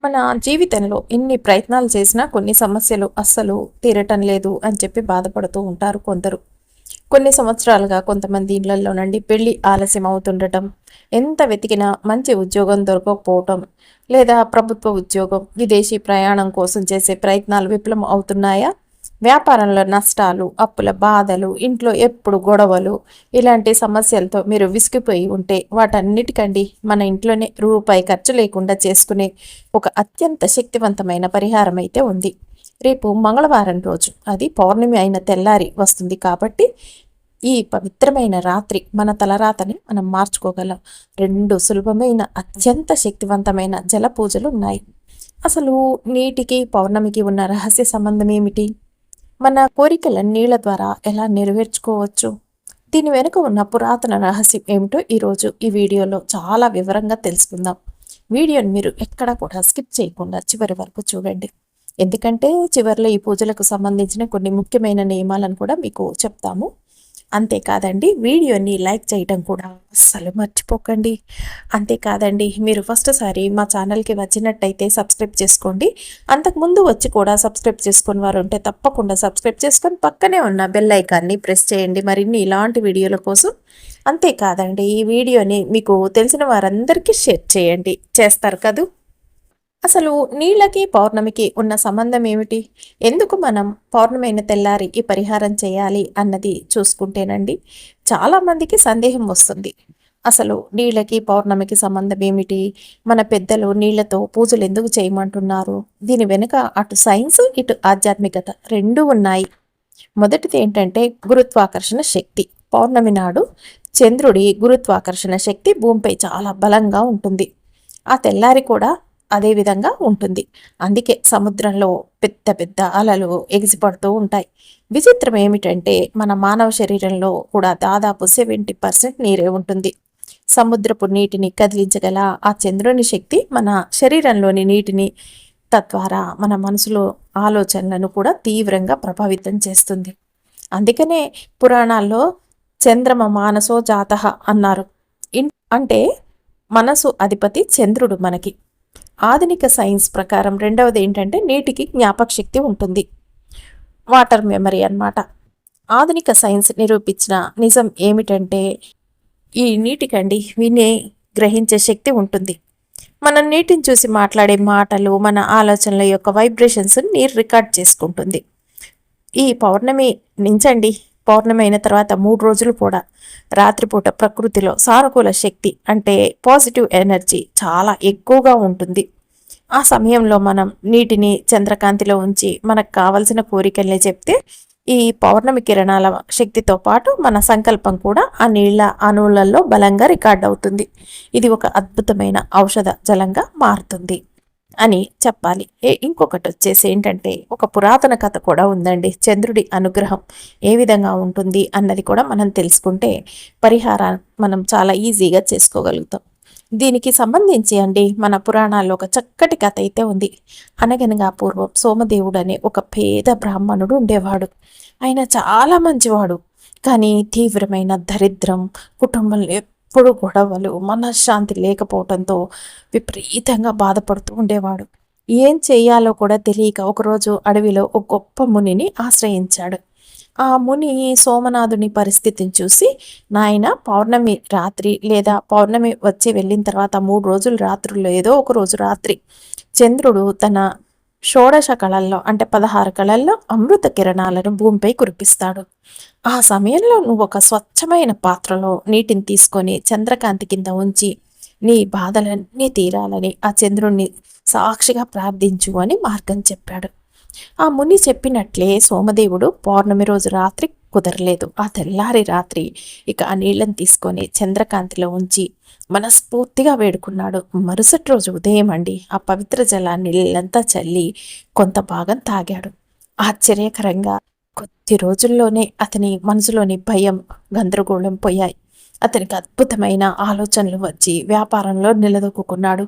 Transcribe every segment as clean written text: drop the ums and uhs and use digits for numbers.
మన జీవితంలో ఎన్ని ప్రయత్నాలు చేసినా కొన్ని సమస్యలు అస్సలు తీరటం లేదు అని చెప్పి బాధపడుతూ ఉంటారు కొందరు. కొన్ని సంవత్సరాలుగా కొంతమంది ఇళ్లలో నుండి పెళ్లి ఆలస్యం అవుతుండటం, ఎంత వెతికినా మంచి ఉద్యోగం దొరకకపోవటం, లేదా ప్రభుత్వ ఉద్యోగం, విదేశీ ప్రయాణం కోసం చేసే ప్రయత్నాలు విఫలం అవుతున్నాయా, వ్యాపారంలో నష్టాలు, అప్పుల బాధలు, ఇంట్లో ఎప్పుడు గొడవలు, ఇలాంటి సమస్యలతో మీరు విసిగిపోయి ఉంటే వాటన్నిటికండి మన ఇంట్లోనే రూపాయి ఖర్చు లేకుండా చేసుకునే ఒక అత్యంత శక్తివంతమైన పరిహారం అయితే ఉంది. రేపు మంగళవారం రోజు, అది పౌర్ణమి అయిన తెల్లారి వస్తుంది కాబట్టి ఈ పవిత్రమైన రాత్రి మన తలరాతని మనం మార్చుకోగలం. 2 సులభమైన అత్యంత శక్తివంతమైన జల పూజలు ఉన్నాయి. అసలు నీటికి పౌర్ణమికి ఉన్న రహస్య సంబంధం ఏమిటి? మన కోరికల నీళ్ల ద్వారా ఎలా నెరవేర్చుకోవచ్చు? దీని వెనుక ఉన్న పురాతన రహస్యం ఏమిటో ఈరోజు ఈ వీడియోలో చాలా వివరంగా తెలుసుకుందాం. వీడియోని మీరు ఎక్కడా కూడా స్కిప్ చేయకుండా చివరి వరకు చూడండి. ఎందుకంటే చివరిలో ఈ పూజలకు సంబంధించిన కొన్ని ముఖ్యమైన నియమాలను కూడా మీకు చెప్తాము. అంతేకాదండి, వీడియోని లైక్ చేయడం కూడా అస్సలు మర్చిపోకండి. అంతేకాదండి, మీరు ఫస్ట్ సారి మా ఛానల్కి వచ్చినట్టయితే సబ్స్క్రైబ్ చేసుకోండి. అంతకుముందు వచ్చి కూడా సబ్స్క్రైబ్ చేసుకుని వారు ఉంటే తప్పకుండా సబ్స్క్రైబ్ చేసుకొని పక్కనే ఉన్న బెల్ ఐకాన్ని ప్రెస్ చేయండి మరిన్ని ఇలాంటి వీడియోల కోసం. అంతేకాదండి, ఈ వీడియోని మీకు తెలిసిన వారందరికీ షేర్ చేయండి. చేస్తారు కదూ? అసలు నీళ్ళకి పౌర్ణమికి ఉన్న సంబంధం ఏమిటి? ఎందుకు మనం పౌర్ణమైన తెల్లారి ఈ పరిహారం చేయాలి అన్నది చూసుకుంటేనండి చాలామందికి సందేహం వస్తుంది. అసలు నీళ్ళకి పౌర్ణమికి సంబంధం ఏమిటి? మన పెద్దలు నీళ్లతో పూజలు ఎందుకు చేయమంటున్నారు? దీని వెనుక అటు సైన్స్ ఇటు ఆధ్యాత్మికత రెండూ ఉన్నాయి. మొదటిది ఏంటంటే గురుత్వాకర్షణ శక్తి. పౌర్ణమి నాడు చంద్రుడి గురుత్వాకర్షణ శక్తి భూమిపై చాలా బలంగా ఉంటుంది. ఆ తెల్లారి కూడా అదే విధంగా ఉంటుంది. అందుకే సముద్రంలో పెద్ద పెద్ద అలలు ఎగిసిపడుతూ ఉంటాయి. విచిత్రం ఏమిటంటే మన మానవ శరీరంలో కూడా దాదాపు 70% నీరే ఉంటుంది. సముద్రపు నీటిని కదిలించగల ఆ చంద్రుని శక్తి మన శరీరంలోని నీటిని, తద్వారా మన మనసులో ఆలోచనలను కూడా తీవ్రంగా ప్రభావితం చేస్తుంది. అందుకనే పురాణాల్లో చంద్రమ మానసో జాతః అన్నారు. అంటే మనసు అధిపతి చంద్రుడు మనకి. ఆధునిక సైన్స్ ప్రకారం రెండవది ఏంటంటే నీటికి జ్ఞాపక శక్తి ఉంటుంది. వాటర్ మెమరీ అన్నమాట. ఆధునిక సైన్స్ నిరూపించిన నిజం ఏమిటంటే ఈ నీటికండి వినే గ్రహించే శక్తి ఉంటుంది. మనం నీటిని చూసి మాట్లాడే మాటలు, మన ఆలోచనల యొక్క వైబ్రేషన్స్ నీరు రికార్డ్ చేసుకుంటుంది. ఈ పౌర్ణమి నుంచండి, పౌర్ణమి అయిన తర్వాత 3 రోజులు కూడా రాత్రిపూట ప్రకృతిలో సానుకూల శక్తి అంటే పాజిటివ్ ఎనర్జీ చాలా ఎక్కువగా ఉంటుంది. ఆ సమయంలో మనం నీటిని చంద్రకాంతిలో ఉంచి మనకు కావలసిన కోరికల్ని చెప్తే ఈ పౌర్ణమి కిరణాల శక్తితో పాటు మన సంకల్పం కూడా ఆ నీళ్ల అణువులలో బలంగా రికార్డ్ అవుతుంది. ఇది ఒక అద్భుతమైన ఔషధ జలంగా మారుతుంది అని చెప్పాలి. ఇంకొకటి వచ్చేసి ఏంటంటే ఒక పురాతన కథ కూడా ఉందండి. చంద్రుడి అనుగ్రహం ఏ విధంగా ఉంటుంది అన్నది కూడా మనం తెలుసుకుంటే పరిహారం మనం చాలా ఈజీగా చేసుకోగలుగుతాం. దీనికి సంబంధించి అండి మన పురాణాల్లో ఒక చక్కటి కథ అయితే ఉంది. అనగనగా పూర్వం సోమదేవుడు అనే ఒక పేద బ్రాహ్మణుడు ఉండేవాడు. ఆయన చాలా మంచివాడు, కానీ తీవ్రమైన దరిద్రం, కుటుంబంలో ఎప్పుడు గొడవలు, మనశ్శాంతి లేకపోవడంతో విపరీతంగా బాధపడుతూ ఉండేవాడు. ఏం చెయ్యాలో కూడా తెలియక ఒకరోజు అడవిలో ఒక గొప్ప మునిని ఆశ్రయించాడు. ఆ ముని సోమనాథుని పరిస్థితిని చూసి, నాయన పౌర్ణమి రాత్రి లేదా పౌర్ణమి వచ్చి వెళ్ళిన తర్వాత 3 రోజులు రాత్రుల్లో ఏదో ఒక రోజు రాత్రి చంద్రుడు తన షోడశ కళల్లో అంటే 16 కళల్లో అమృత కిరణాలను భూమిపై కురిపిస్తాడు. ఆ సమయంలో నువ్వు ఒక స్వచ్ఛమైన పాత్రలో నీటిని తీసుకొని చంద్రకాంతి కింద ఉంచి నీ బాధలన్నీ తీరాలని ఆ చంద్రుణ్ణి సాక్షిగా ప్రార్థించు అని మార్గం చెప్పాడు. ఆ ముని చెప్పినట్లే సోమదేవుడు పౌర్ణమి రోజు రాత్రి కుదరలేదు. ఆ తెల్లారి రాత్రి ఇక ఆ నీళ్ళని తీసుకొని చంద్రకాంతిలో ఉంచి మనస్ఫూర్తిగా వేడుకున్నాడు. మరుసటి రోజు ఉదయం అండి ఆ పవిత్ర జలాన్ని నీళ్ళంతా చల్లి కొంత భాగం తాగాడు. ఆశ్చర్యకరంగా కొద్ది రోజుల్లోనే అతని మనసులోని భయం, గందరగోళం పోయాయి. అతనికి అద్భుతమైన ఆలోచనలు వచ్చి వ్యాపారంలో నిలదొక్కున్నాడు.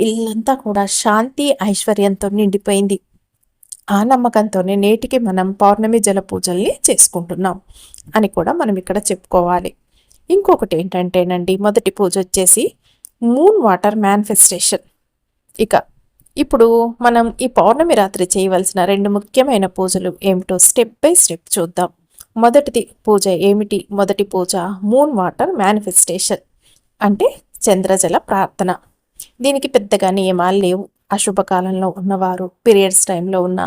ఇల్లంతా కూడా శాంతి, ఐశ్వర్యంతో నిండిపోయింది. ఆ నమ్మకంతోనే నేటికి మనం పౌర్ణమి జల పూజల్ని చేసుకుంటున్నాం అని కూడా మనం ఇక్కడ చెప్పుకోవాలి. ఇంకొకటి ఏంటంటేనండి, మొదటి పూజ వచ్చేసి మూన్ వాటర్ మేనిఫెస్టేషన్. ఇక ఇప్పుడు మనం ఈ పౌర్ణమి రాత్రి చేయవలసిన 2 ముఖ్యమైన పూజలు ఏమిటో స్టెప్ బై స్టెప్ చూద్దాం. మొదటిది పూజ ఏమిటి? మొదటి పూజ మూన్ వాటర్ మేనిఫెస్టేషన్, అంటే చంద్రజల ప్రార్థన. దీనికి పెద్దగా నియమాలు లేవు. అశుభకాలంలో ఉన్నవారు, పీరియడ్స్ టైంలో ఉన్న,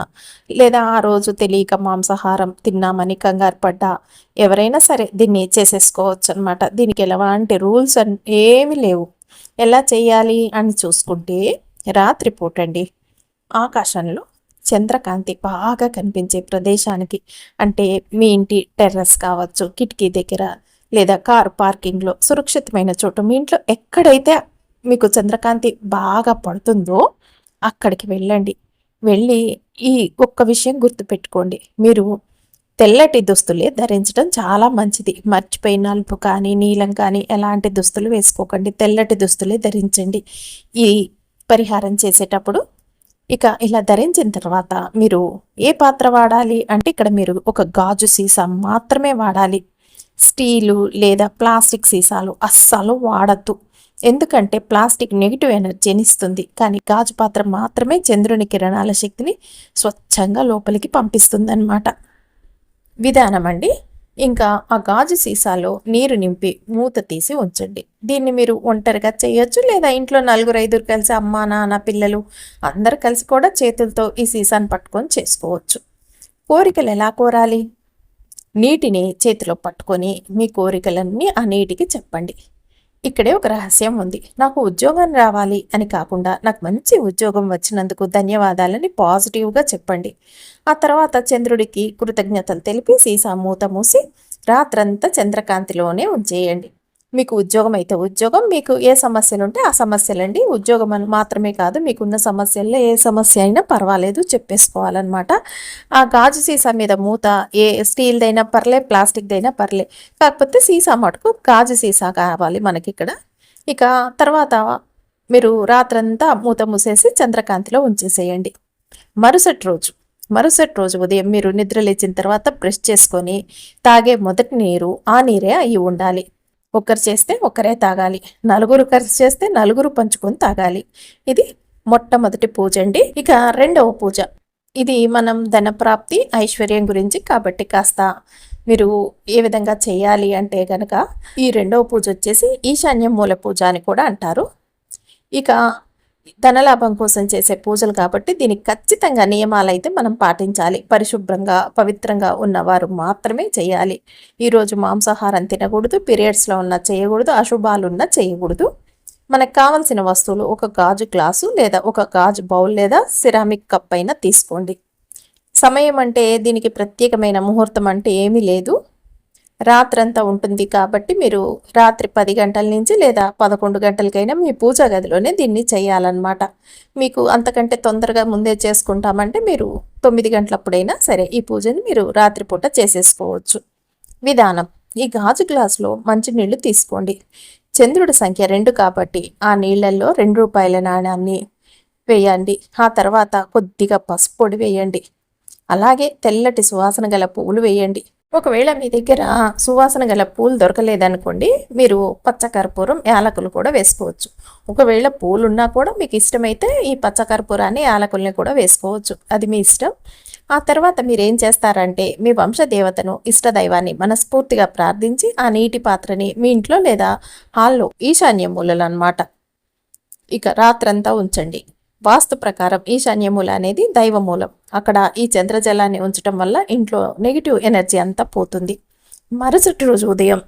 లేదా ఆ రోజు తెలియక మాంసాహారం తిన్నామని కంగారు పడ్డా ఎవరైనా సరే దీన్ని చేసేసుకోవచ్చు అనమాట. దీనికి ఎలాంటి రూల్స్ ఏమీ లేవు. ఎలా చేయాలి అని చూసుకుంటే, రాత్రిపూటండి ఆకాశంలో చంద్రకాంతి బాగా కనిపించే ప్రదేశానికి, అంటే మీ ఇంటి టెర్రస్ కావచ్చు, కిటికీ దగ్గర, లేదా కారు పార్కింగ్లో సురక్షితమైన చోటు, మీ ఇంట్లో ఎక్కడైతే మీకు చంద్రకాంతి బాగా పడుతుందో అక్కడికి వెళ్ళండి. వెళ్ళి ఈ ఒక్క విషయం గుర్తుపెట్టుకోండి, మీరు తెల్లటి దుస్తులే ధరించడం చాలా మంచిది. మర్చిపోయి నలుపు కానీ నీలం కానీ ఎలాంటి దుస్తులు వేసుకోకండి, తెల్లటి దుస్తులే ధరించండి ఈ పరిహారం చేసేటప్పుడు. ఇక ఇలా ధరించిన తర్వాత మీరు ఏ పాత్ర వాడాలి అంటే, ఇక్కడ మీరు ఒక గాజు సీసా మాత్రమే వాడాలి. స్టీలు లేదా ప్లాస్టిక్ సీసాలు అస్సలు వాడద్దు. ఎందుకంటే ప్లాస్టిక్ నెగిటివ్ ఎనర్జీని ఇస్తుంది, కానీ గాజు పాత్ర మాత్రమే చంద్రుని కిరణాల శక్తిని స్వచ్ఛంగా లోపలికి పంపిస్తుంది అన్నమాట. విధానం అండి, ఇంకా ఆ గాజు సీసాలో నీరు నింపి మూత తీసి ఉంచండి. దీన్ని మీరు ఒంటరిగా చేయొచ్చు, లేదా ఇంట్లో 4-5 కలిసి అమ్మ నాన్న పిల్లలు అందరు కలిసి కూడా చేతులతో ఈ సీసాను పట్టుకొని చేసుకోవచ్చు. కోరికలు ఎలా కోరాలి? నీటిని చేతిలో పట్టుకొని మీ కోరికలన్నీ ఆ నీటికి చెప్పండి. ఇక్కడే ఒక రహస్యం ఉంది. నాకు ఉద్యోగం రావాలి అని కాకుండా, నాకు మంచి ఉద్యోగం వచ్చినందుకు ధన్యవాదాలని పాజిటివ్గా చెప్పండి. ఆ తర్వాత చంద్రుడికి కృతజ్ఞతలు తెలిపి సీసా మూత మూసి రాత్రంతా చంద్రకాంతిలోనే ఉంచేయండి. మీకు ఉద్యోగం అయితే ఉద్యోగం, మీకు ఏ సమస్యలు ఉంటే ఆ సమస్యలండి. ఉద్యోగం అని మాత్రమే కాదు, మీకున్న సమస్యల్లో ఏ సమస్య అయినా పర్వాలేదు చెప్పేసుకోవాలన్నమాట. ఆ గాజు సీసా మీద మూత ఏ స్టీల్దైనా పర్లే, ప్లాస్టిక్దైనా పర్లే, కాకపోతే సీసా మటుకు గాజు సీసా కావాలి మనకి ఇక్కడ. ఇక తర్వాత మీరు రాత్రంతా మూత మూసేసి చంద్రకాంతిలో ఉంచేసేయండి. మరుసటి రోజు ఉదయం మీరు నిద్ర లేచిన తర్వాత బ్రష్ చేసుకొని తాగే మొదటి నీరు ఆ నీరే అయి ఉండాలి. ఒకరు చేస్తే ఒకరే తాగాలి, నలుగురు కలిసి చేస్తే నలుగురు పంచుకొని తాగాలి. ఇది మొట్టమొదటి పూజ అండి. ఇక రెండవ పూజ, ఇది మనం ధనప్రాప్తి ఐశ్వర్యం గురించి కాబట్టి కాస్త మీరు ఏ విధంగా చేయాలి అంటే కనుక, ఈ రెండవ పూజ వచ్చేసి ఈశాన్య మూల పూజ అని కూడా అంటారు. ఇక ధనలాభం కోసం చేసే పూజలు కాబట్టి దీనికి ఖచ్చితంగా నియమాలు అయితే మనం పాటించాలి. పరిశుభ్రంగా పవిత్రంగా ఉన్నవారు మాత్రమే చేయాలి. ఈరోజు మాంసాహారం తినకూడదు, పీరియడ్స్లో ఉన్న చేయకూడదు, అశుభాలున్న చేయకూడదు. మనకు కావాల్సిన వస్తువులు ఒక గాజు గ్లాసు లేదా ఒక గాజు బౌల్ లేదా సిరామిక్ కప్ అయినా తీసుకోండి. సమయం అంటే దీనికి ప్రత్యేకమైన ముహూర్తం అంటే ఏమీ లేదు. రాత్రంతా ఉంటుంది కాబట్టి మీరు రాత్రి 10 గంటల నుంచి లేదా 11 గంటలకైనా మీ పూజా గదిలోనే దీన్ని చేయాలన్నమాట. మీకు అంతకంటే తొందరగా ముందే చేసుకుంటామంటే మీరు 9 గంటలప్పుడైనా సరే ఈ పూజని మీరు రాత్రిపూట చేసేసుకోవచ్చు. విధానం, ఈ గాజు గ్లాసులో మంచి నీళ్లు తీసుకోండి. చంద్రుడి సంఖ్య 2 కాబట్టి ఆ నీళ్లలో 2 రూపాయల నాణ్యాన్ని వేయండి. ఆ తర్వాత కొద్దిగా పసుపు పొడి వేయండి. అలాగే తెల్లటి సువాసన గల పువ్వులు వేయండి. ఒకవేళ మీ దగ్గర సువాసన గల పూలు దొరకలేదనుకోండి, మీరు పచ్చకర్పూరం యాలకులు కూడా వేసుకోవచ్చు. ఒకవేళ పూలు ఉన్నా కూడా మీకు ఇష్టమైతే ఈ పచ్చకర్పూరాన్ని యాలకుల్ని కూడా వేసుకోవచ్చు, అది మీ ఇష్టం. ఆ తర్వాత మీరు ఏం చేస్తారంటే, మీ వంశదేవతను ఇష్టదైవాన్ని మనస్ఫూర్తిగా ప్రార్థించి ఆ నీటి పాత్రని మీ ఇంట్లో లేదా హాల్లో ఈశాన్య మూలలు అన్నమాట ఇక రాత్రంతా ఉంచండి. వాస్తు ప్రకారం ఈశాన్యమూల అనేది దైవమూలం. అక్కడ ఈ చంద్రజలాన్ని ఉంచడం వల్ల ఇంట్లో నెగిటివ్ ఎనర్జీ అంతా పోతుంది. మరుసటి రోజు ఉదయం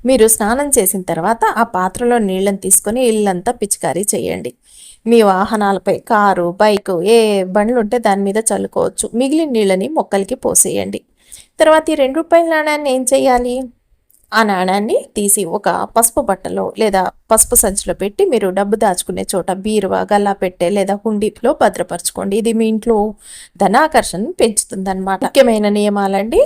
మీరు స్నానం చేసిన తర్వాత ఆ పాత్రలో నీళ్ళని తీసుకొని ఇల్లంతా పిచికారీ చేయండి. మీ వాహనాలపై, కారు, బైకు, ఏ బండ్లు ఉంటే దాని మీద చల్లుకోవచ్చు. మిగిలిన నీళ్ళని మొక్కలకి పోసేయండి. తర్వాత ఈ 2 రూపాయల నాణ్యాన్ని ఏం చేయాలి? ఆ నాణాన్ని తీసి ఒక పసుపు బట్టలో లేదా పసుపు సంచిలో పెట్టి మీరు డబ్బు దాచుకునే చోట బీరువా, గల్లా పెట్టే లేదా హుండీలో భద్రపరచుకోండి. ఇది మీ ఇంట్లో ధనాకర్షణ పెంచుతుందన్నమాట. ముఖ్యమైన నియమాలండి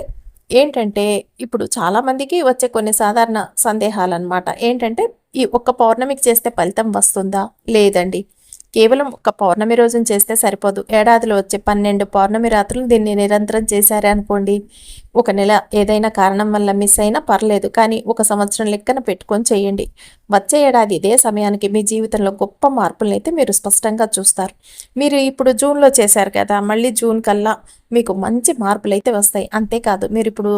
ఏంటంటే, ఇప్పుడు చాలామందికి వచ్చే కొన్ని సాధారణ సందేహాలు అనమాట. ఏంటంటే, ఈ ఒక్క పౌర్ణమికి చేస్తే ఫలితం వస్తుందా? లేదండి. కేవలం ఒక పౌర్ణమి రోజున చేస్తే సరిపోదు. ఏడాదిలో వచ్చే 12 పౌర్ణమి రాత్రులు దీన్ని నిరంతరం చేశారే అనుకోండి, ఒక నెల ఏదైనా కారణం వల్ల మిస్ అయినా పర్లేదు, కానీ ఒక సంవత్సరం లెక్కన పెట్టుకొని చేయండి. వచ్చే ఏడాది ఇదే సమయానికి మీ జీవితంలో గొప్ప మార్పులనైతే మీరు స్పష్టంగా చూస్తారు. మీరు ఇప్పుడు జూన్లో చేశారు కదా, మళ్ళీ జూన్ కల్లా మీకు మంచి మార్పులైతే వస్తాయి. అంతేకాదు, మీరు ఇప్పుడు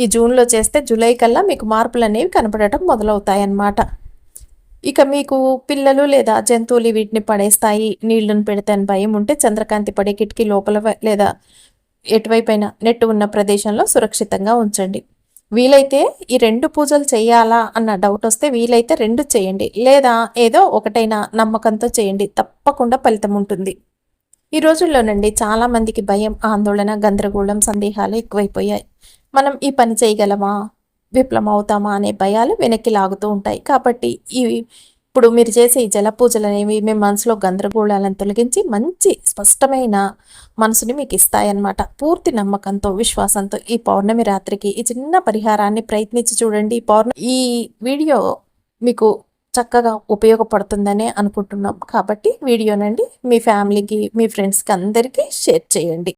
ఈ జూన్లో చేస్తే జూలై కల్లా మీకు మార్పులు అనేవి కనపడటం మొదలవుతాయన్నమాట. ఇక మీకు పిల్లలు లేదా జంతువులు వీటిని పడేస్తాయి, నీళ్లను పెడతాయని భయం ఉంటే చంద్రకాంతి పడే కిటికీ లోపల లేదా ఎటువైపైనా నెట్టు ఉన్న ప్రదేశంలో సురక్షితంగా ఉంచండి. వీలైతే ఈ 2 పూజలు చేయాలా అన్న డౌట్ వస్తే వీలైతే 2 చేయండి, లేదా ఏదో ఒకటైనా నమ్మకంతో చేయండి. తప్పకుండా ఫలితం ఉంటుంది. ఈ రోజుల్లోనండి చాలామందికి భయం, ఆందోళన, గందరగోళం, సందేహాలు ఎక్కువైపోయాయి. మనం ఈ పని చేయగలమా, విఫలమవుతామా అనే భయాలు వెనక్కి లాగుతూ ఉంటాయి. కాబట్టి ఇప్పుడు మీరు చేసే ఈ జల పూజలు అనేవి మీ మనసులో గందరగోళాలను తొలగించి మంచి స్పష్టమైన మనసుని మీకు ఇస్తాయన్నమాట. పూర్తి నమ్మకంతో, విశ్వాసంతో ఈ పౌర్ణమి రాత్రికి ఈ చిన్న పరిహారాన్ని ప్రయత్నించి చూడండి. ఈ వీడియో మీకు చక్కగా ఉపయోగపడుతుందనే అనుకుంటున్నాం. కాబట్టి వీడియోనండి మీ ఫ్యామిలీకి, మీ ఫ్రెండ్స్కి అందరికీ షేర్ చేయండి.